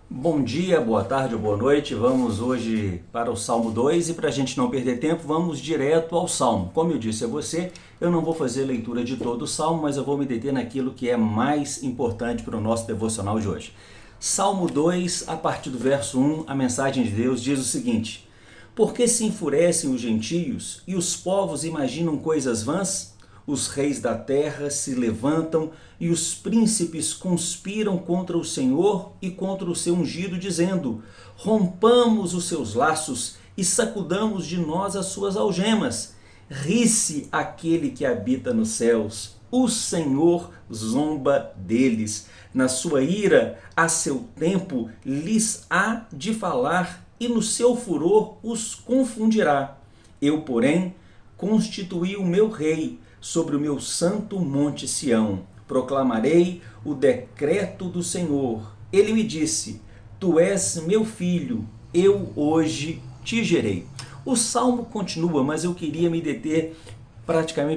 Bom dia, boa tarde ou boa noite. Vamos hoje para o Salmo 2 e para a gente não perder tempo, vamos direto ao Salmo. Como eu disse a você, eu não vou fazer leitura de todo o Salmo, mas eu vou me deter naquilo que é mais importante para o nosso devocional de hoje. Salmo 2, a partir do verso 1, a mensagem de Deus diz o seguinte: Por que se enfurecem os gentios e os povos imaginam coisas vãs? Os reis da terra se levantam e os príncipes conspiram contra o Senhor e contra o seu ungido, dizendo: Rompamos os seus laços e sacudamos de nós as suas algemas. Ri-se aquele que habita nos céus. O Senhor zomba deles. Na sua ira, a seu tempo, lhes há de falar, e no seu furor os confundirá. Eu, porém, constituí o meu rei sobre o meu santo monte Sião. Proclamarei o decreto do Senhor. Ele me disse: Tu és meu filho, eu hoje te gerei. O salmo continua, mas eu queria me deter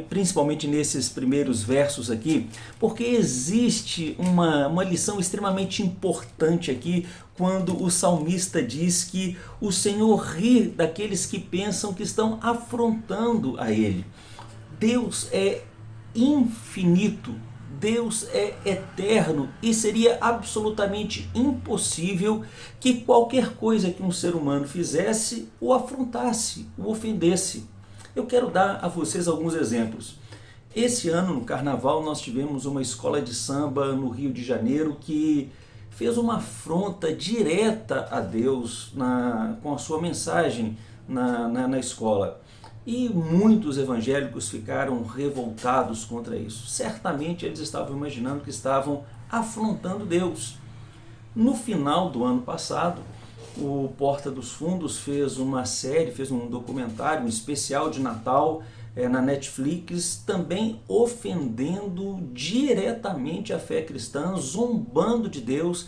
principalmente nesses primeiros versos aqui, porque existe uma lição extremamente importante aqui quando o salmista diz que o Senhor ri daqueles que pensam que estão afrontando a ele. Deus é infinito, Deus é eterno e seria absolutamente impossível que qualquer coisa que um ser humano fizesse o afrontasse, o ofendesse. Eu quero dar a vocês alguns exemplos. Esse ano, no Carnaval, nós tivemos uma escola de samba no Rio de Janeiro que fez uma afronta direta a Deus com a sua mensagem na escola. E muitos evangélicos ficaram revoltados contra isso. Certamente eles estavam imaginando que estavam afrontando Deus. No final do ano passado, o Porta dos Fundos fez uma série, fez um documentário, um especial de Natal na Netflix, também ofendendo diretamente a fé cristã, zombando de Deus,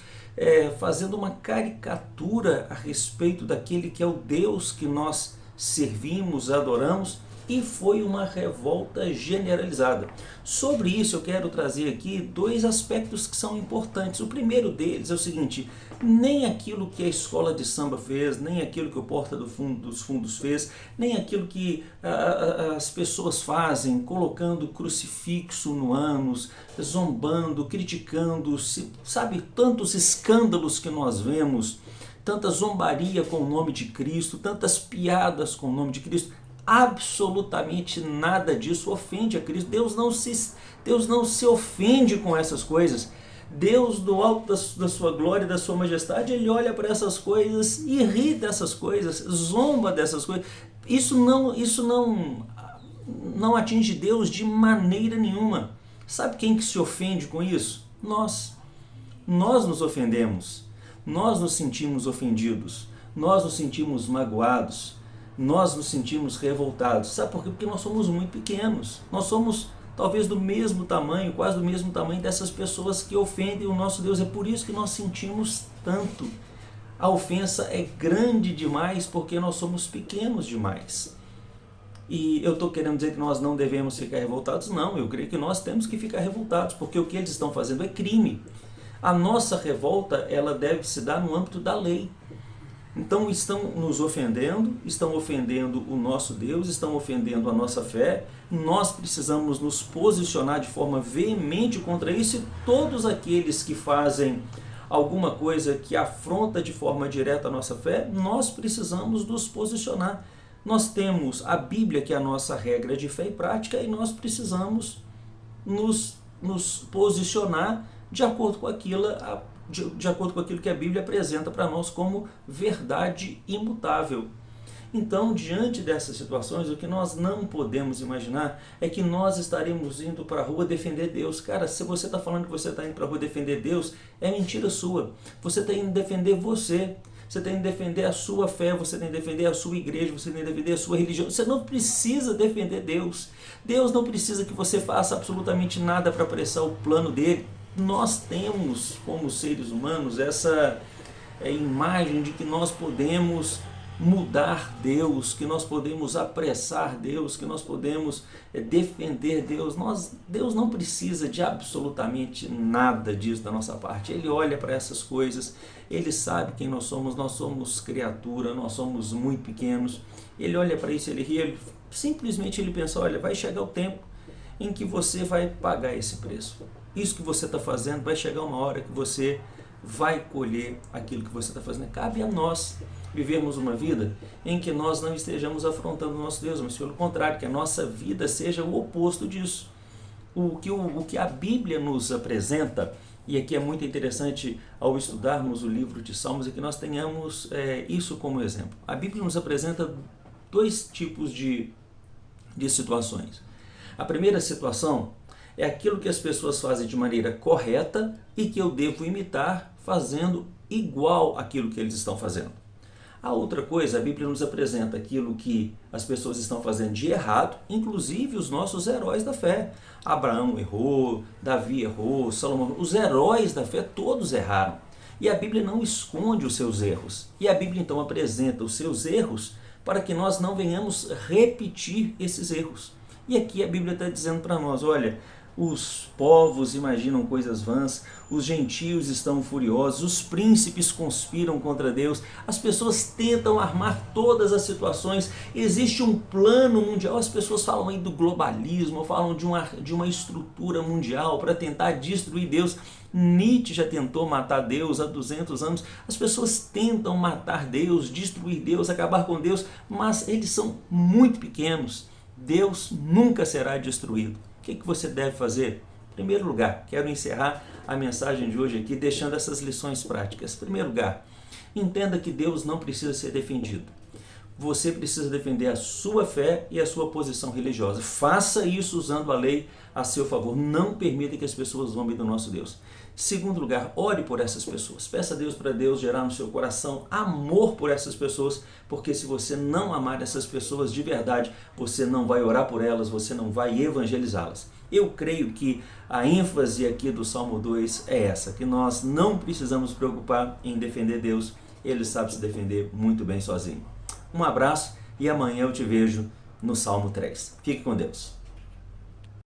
fazendo uma caricatura a respeito daquele que é o Deus que nós servimos, adoramos, e foi uma revolta generalizada. Sobre isso eu quero trazer aqui dois aspectos que são importantes. O primeiro deles é o seguinte: nem aquilo que a escola de samba fez, nem aquilo que o Porta dos Fundos fez, nem aquilo que as pessoas fazem, colocando crucifixo no ânus, zombando, criticando, sabe, tantos escândalos que nós vemos, tanta zombaria com o nome de Cristo, tantas piadas com o nome de Cristo. Absolutamente nada disso ofende a Cristo. Deus não se ofende com essas coisas. Deus, do alto da sua glória e da sua majestade, ele olha para essas coisas e ri dessas coisas, zomba dessas coisas. Isso não atinge Deus de maneira nenhuma. Sabe quem que se ofende com isso? Nós. Nós nos ofendemos. Nós nos sentimos ofendidos. Nós nos sentimos magoados. Nós nos sentimos revoltados. Sabe por quê? Porque nós somos muito pequenos. Nós somos talvez do mesmo tamanho, quase do mesmo tamanho dessas pessoas que ofendem o nosso Deus. É por isso que nós sentimos tanto. A ofensa é grande demais porque nós somos pequenos demais. E eu estou querendo dizer que nós não devemos ficar revoltados? Não, eu creio que nós temos que ficar revoltados, porque o que eles estão fazendo é crime. A nossa revolta, ela deve se dar no âmbito da lei. Então estão nos ofendendo, estão ofendendo o nosso Deus, estão ofendendo a nossa fé. Nós precisamos nos posicionar de forma veemente contra isso, e todos aqueles que fazem alguma coisa que afronta de forma direta a nossa fé, nós precisamos nos posicionar. Nós temos a Bíblia, que é a nossa regra de fé e prática, e nós precisamos nos posicionar de acordo com aquilo que a Bíblia apresenta para nós como verdade imutável. Então, diante dessas situações, o que nós não podemos imaginar é que nós estaremos indo para a rua defender Deus. Cara, se você está falando que você está indo para a rua defender Deus, é mentira sua. Você está indo defender você. Você tem que defender a sua fé, você tem que defender a sua igreja, você tem que defender a sua religião. Você não precisa defender Deus. Deus não precisa que você faça absolutamente nada para apressar o plano dele. Nós temos, como seres humanos, essa imagem de que nós podemos mudar Deus, que nós podemos apressar Deus, que nós podemos defender Deus. Deus não precisa de absolutamente nada disso da nossa parte. Ele olha para essas coisas, Ele sabe quem nós somos criatura, nós somos muito pequenos. Ele olha para isso, ele ri, simplesmente ele pensa, olha, vai chegar o tempo em que você vai pagar esse preço. Isso que você está fazendo, vai chegar uma hora que você vai colher aquilo que você está fazendo. Cabe a nós vivermos uma vida em que nós não estejamos afrontando o nosso Deus, mas pelo contrário, que a nossa vida seja o oposto disso. O que a Bíblia nos apresenta, e aqui é muito interessante ao estudarmos o livro de Salmos, é que nós tenhamos isso como exemplo. A Bíblia nos apresenta dois tipos de situações. A primeira situação é aquilo que as pessoas fazem de maneira correta e que eu devo imitar fazendo igual àquilo que eles estão fazendo. A outra coisa, a Bíblia nos apresenta aquilo que as pessoas estão fazendo de errado, inclusive os nossos heróis da fé. Abraão errou, Davi errou, Salomão, os heróis da fé todos erraram. E a Bíblia não esconde os seus erros. E a Bíblia então apresenta os seus erros para que nós não venhamos repetir esses erros. E aqui a Bíblia está dizendo para nós, olha, os povos imaginam coisas vãs, os gentios estão furiosos, os príncipes conspiram contra Deus, as pessoas tentam armar todas as situações, existe um plano mundial, as pessoas falam aí do globalismo, falam de uma estrutura mundial para tentar destruir Deus. Nietzsche já tentou matar Deus há 200 anos, as pessoas tentam matar Deus, destruir Deus, acabar com Deus, mas eles são muito pequenos, Deus nunca será destruído. O que você deve fazer? Em primeiro lugar, quero encerrar a mensagem de hoje aqui deixando essas lições práticas. Em primeiro lugar, entenda que Deus não precisa ser defendido. Você precisa defender a sua fé e a sua posição religiosa. Faça isso usando a lei a seu favor. Não permita que as pessoas zombem do nosso Deus. Segundo lugar, ore por essas pessoas. Peça a Deus para Deus gerar no seu coração amor por essas pessoas, porque se você não amar essas pessoas de verdade, você não vai orar por elas, você não vai evangelizá-las. Eu creio que a ênfase aqui do Salmo 2 é essa, que nós não precisamos nos preocupar em defender Deus, Ele sabe se defender muito bem sozinho. Um abraço e amanhã eu te vejo no Salmo 3. Fique com Deus.